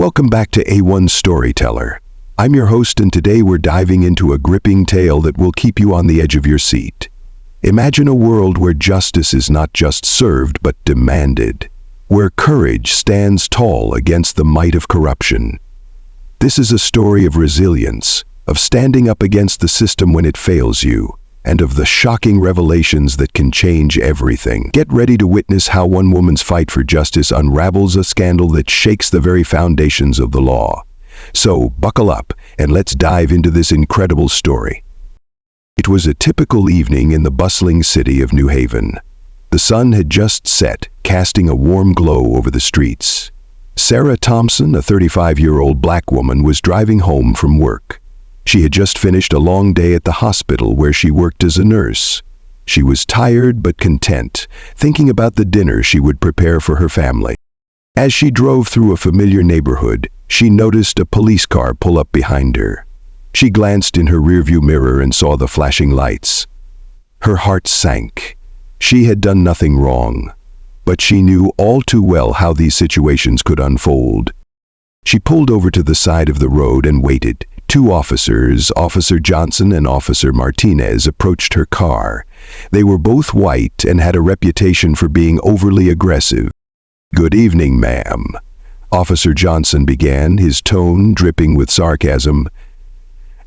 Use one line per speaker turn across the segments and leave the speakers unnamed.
Welcome back to A1 Storyteller. I'm your host, and today we're diving into a gripping tale that will keep you on the edge of your seat. Imagine a world where justice is not just served but demanded, where courage stands tall against the might of corruption. This is a story of resilience, of standing up against the system when it fails you, and of the shocking revelations that can change everything. Get ready to witness how one woman's fight for justice unravels a scandal that shakes the very foundations of the law. So, buckle up, and let's dive into this incredible story. It was a typical evening in the bustling city of New Haven. The sun had just set, casting a warm glow over the streets. Sarah Thompson, a 35-year-old black woman, was driving home from work. She had just finished a long day at the hospital where she worked as a nurse. She was tired but content, thinking about the dinner she would prepare for her family. As she drove through a familiar neighborhood, she noticed a police car pull up behind her. She glanced in her rearview mirror and saw the flashing lights. Her heart sank. She had done nothing wrong, but she knew all too well how these situations could unfold. She pulled over to the side of the road and waited. Two officers, Officer Johnson and Officer Martinez, approached her car. They were both white and had a reputation for being overly aggressive. "Good evening, ma'am," Officer Johnson began, his tone dripping with sarcasm.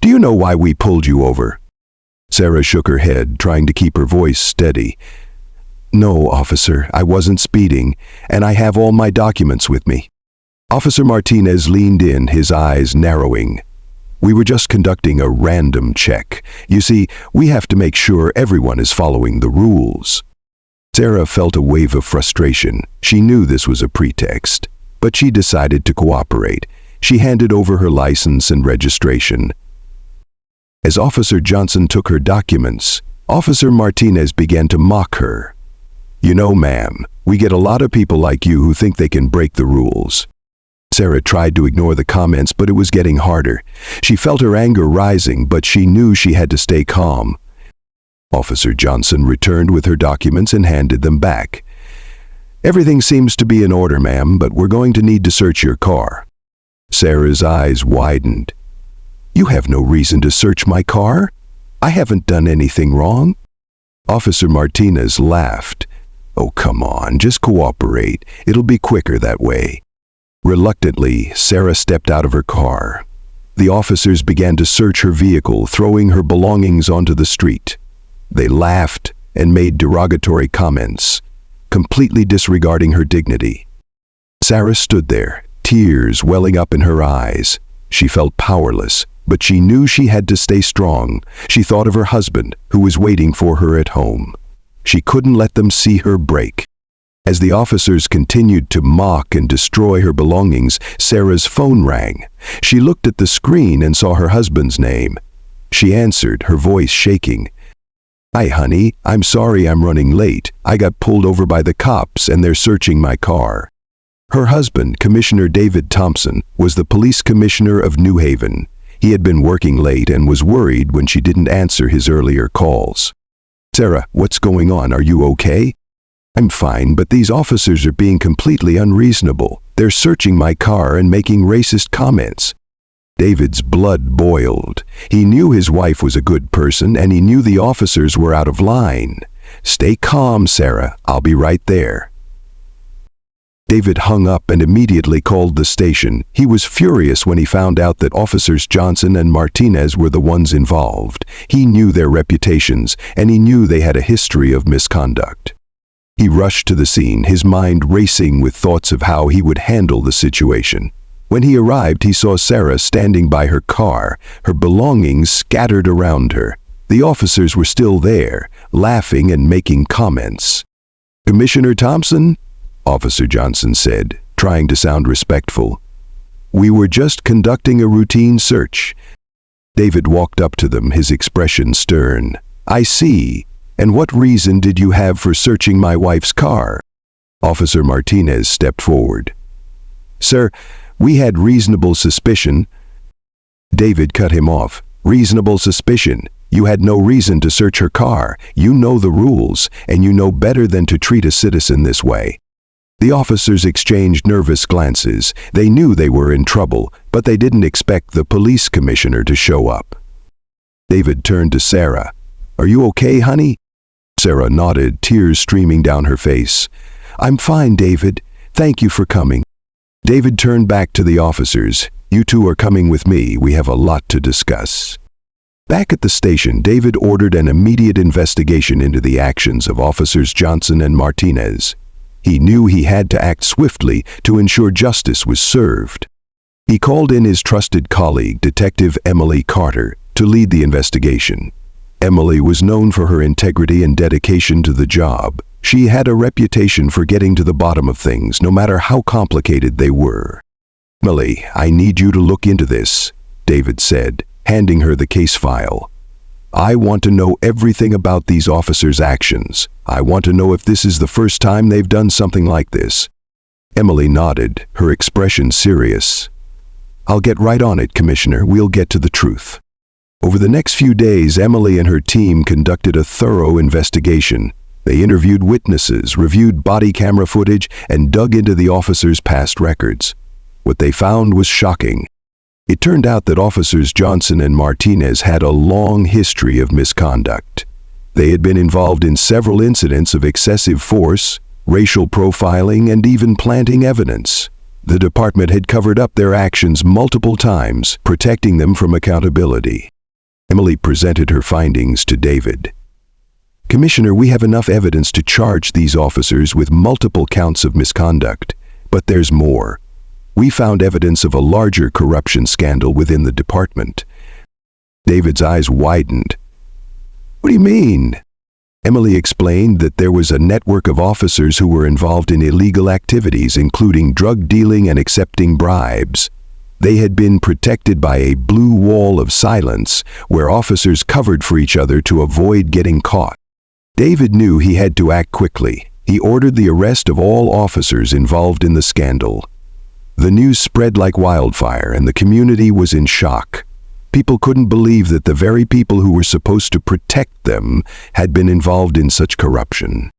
"Do you know why we pulled you over?" Sarah shook her head, trying to keep her voice steady. "No, officer, I wasn't speeding, and I have all my documents with me." Officer Martinez leaned in, his eyes narrowing. "We were just conducting a random check. You see, we have to make sure everyone is following the rules." Sarah felt a wave of frustration. She knew this was a pretext, but she decided to cooperate. She handed over her license and registration. As Officer Johnson took her documents, Officer Martinez began to mock her. "You know, ma'am, we get a lot of people like you who think they can break the rules." Sarah tried to ignore the comments, but it was getting harder. She felt her anger rising, but she knew she had to stay calm. Officer Johnson returned with her documents and handed them back. "Everything seems to be in order, ma'am, but we're going to need to search your car." Sarah's eyes widened. "You have no reason to search my car. I haven't done anything wrong." Officer Martinez laughed. "Oh, come on, just cooperate. It'll be quicker that way." Reluctantly, Sarah stepped out of her car. The officers began to search her vehicle, throwing her belongings onto the street. They laughed and made derogatory comments, completely disregarding her dignity. Sarah stood there, tears welling up in her eyes. She felt powerless, but she knew she had to stay strong. She thought of her husband, who was waiting for her at home. She couldn't let them see her break. As the officers continued to mock and destroy her belongings, Sarah's phone rang. She looked at the screen and saw her husband's name. She answered, her voice shaking. "Hi, honey. I'm sorry I'm running late. I got pulled over by the cops and they're searching my car." Her husband, Commissioner David Thompson, was the police commissioner of New Haven. He had been working late and was worried when she didn't answer his earlier calls. "Sarah, what's going on? Are you okay?" "I'm fine, but these officers are being completely unreasonable. They're searching my car and making racist comments." David's blood boiled. He knew his wife was a good person, and he knew the officers were out of line. "Stay calm, Sarah. I'll be right there." David hung up and immediately called the station. He was furious when he found out that Officers Johnson and Martinez were the ones involved. He knew their reputations, and he knew they had a history of misconduct. He rushed to the scene, his mind racing with thoughts of how he would handle the situation. When he arrived, he saw Sarah standing by her car, her belongings scattered around her. The officers were still there, laughing and making comments. "Commissioner Thompson?" Officer Johnson said, trying to sound respectful. "We were just conducting a routine search." David walked up to them, his expression stern. "I see. And what reason did you have for searching my wife's car?" Officer Martinez stepped forward. "Sir, we had reasonable suspicion." David cut him off. "Reasonable suspicion? You had no reason to search her car. You know the rules, and you know better than to treat a citizen this way." The officers exchanged nervous glances. They knew they were in trouble, but they didn't expect the police commissioner to show up. David turned to Sarah. "Are you okay, honey?" Sarah nodded, tears streaming down her face. "I'm fine, David. Thank you for coming." David turned back to the officers. "You two are coming with me. We have a lot to discuss." Back at the station, David ordered an immediate investigation into the actions of Officers Johnson and Martinez. He knew he had to act swiftly to ensure justice was served. He called in his trusted colleague, Detective Emily Carter, to lead the investigation. Emily was known for her integrity and dedication to the job. She had a reputation for getting to the bottom of things, no matter how complicated they were. "Emily, I need you to look into this," David said, handing her the case file. "I want to know everything about these officers' actions. I want to know if this is the first time they've done something like this." Emily nodded, her expression serious. "I'll get right on it, Commissioner. We'll get to the truth." Over the next few days, Emily and her team conducted a thorough investigation. They interviewed witnesses, reviewed body camera footage, and dug into the officers' past records. What they found was shocking. It turned out that Officers Johnson and Martinez had a long history of misconduct. They had been involved in several incidents of excessive force, racial profiling, and even planting evidence. The department had covered up their actions multiple times, protecting them from accountability. Emily presented her findings to David. "Commissioner, we have enough evidence to charge these officers with multiple counts of misconduct, but there's more. We found evidence of a larger corruption scandal within the department." David's eyes widened. "What do you mean?" Emily explained that there was a network of officers who were involved in illegal activities, including drug dealing and accepting bribes. They had been protected by a blue wall of silence, where officers covered for each other to avoid getting caught. David knew he had to act quickly. He ordered the arrest of all officers involved in the scandal. The news spread like wildfire, and the community was in shock. People couldn't believe that the very people who were supposed to protect them had been involved in such corruption.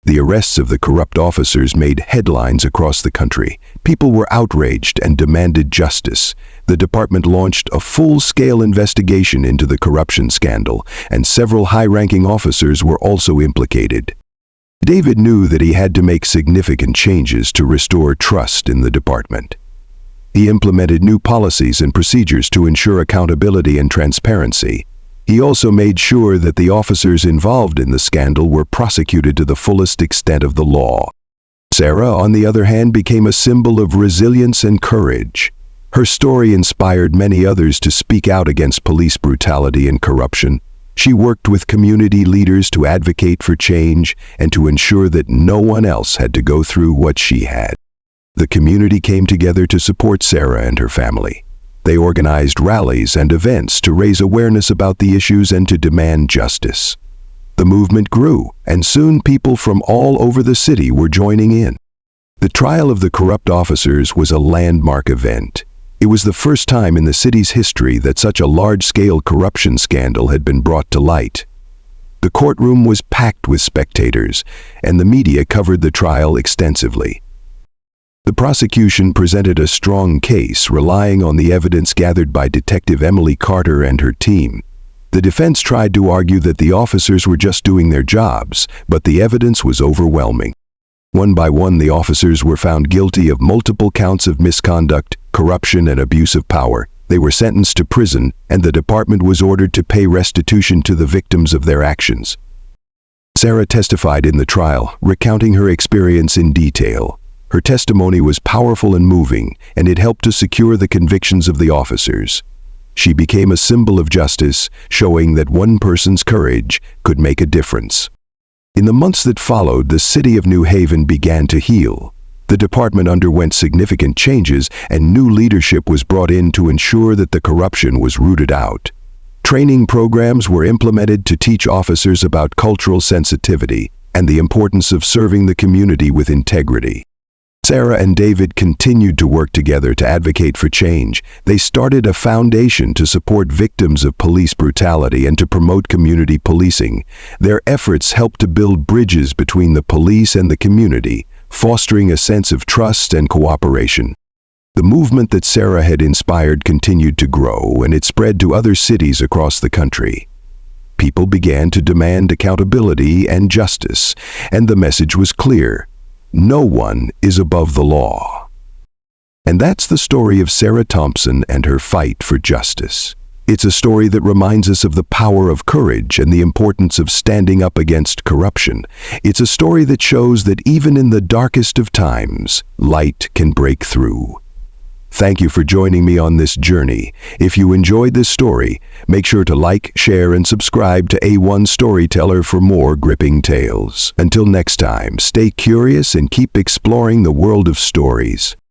The arrests of the corrupt officers made headlines across the country. People were outraged and demanded justice. The department launched a full-scale investigation into the corruption scandal, and several high-ranking officers were also implicated. David knew that he had to make significant changes to restore trust in the department. He implemented new policies and procedures to ensure accountability and transparency. He also made sure that the officers involved in the scandal were prosecuted to the fullest extent of the law. Sarah, on the other hand, became a symbol of resilience and courage. Her story inspired many others to speak out against police brutality and corruption. She worked with community leaders to advocate for change and to ensure that no one else had to go through what she had. The community came together to support Sarah and her family. They organized rallies and events to raise awareness about the issues and to demand justice. The movement grew, and soon people from all over the city were joining in. The trial of the corrupt officers was a landmark event. It was the first time in the city's history that such a large-scale corruption scandal had been brought to light. The courtroom was packed with spectators, and the media covered the trial extensively. The prosecution presented a strong case, relying on the evidence gathered by Detective Emily Carter and her team. The defense tried to argue that the officers were just doing their jobs, but the evidence was overwhelming. One by one, the officers were found guilty of multiple counts of misconduct, corruption, and abuse of power. They were sentenced to prison, and the department was ordered to pay restitution to the victims of their actions. Sarah testified in the trial, recounting her experience in detail. Her testimony was powerful and moving, and it helped to secure the convictions of the officers. She became a symbol of justice, showing that one person's courage could make a difference. In the months that followed, the city of New Haven began to heal. The department underwent significant changes, and new leadership was brought in to ensure that the corruption was rooted out. Training programs were implemented to teach officers about cultural sensitivity and the importance of serving the community with integrity. Sarah and David continued to work together to advocate for change. They started a foundation to support victims of police brutality and to promote community policing. Their efforts helped to build bridges between the police and the community, fostering a sense of trust and cooperation. The movement that Sarah had inspired continued to grow, and it spread to other cities across the country. People began to demand accountability and justice, and the message was clear: no one is above the law. And that's the story of Sarah Thompson and her fight for justice. It's a story that reminds us of the power of courage and the importance of standing up against corruption. It's a story that shows that even in the darkest of times, light can break through. Thank you for joining me on this journey. If you enjoyed this story, make sure to like, share, and subscribe to A1 Storyteller for more gripping tales. Until next time, stay curious and keep exploring the world of stories.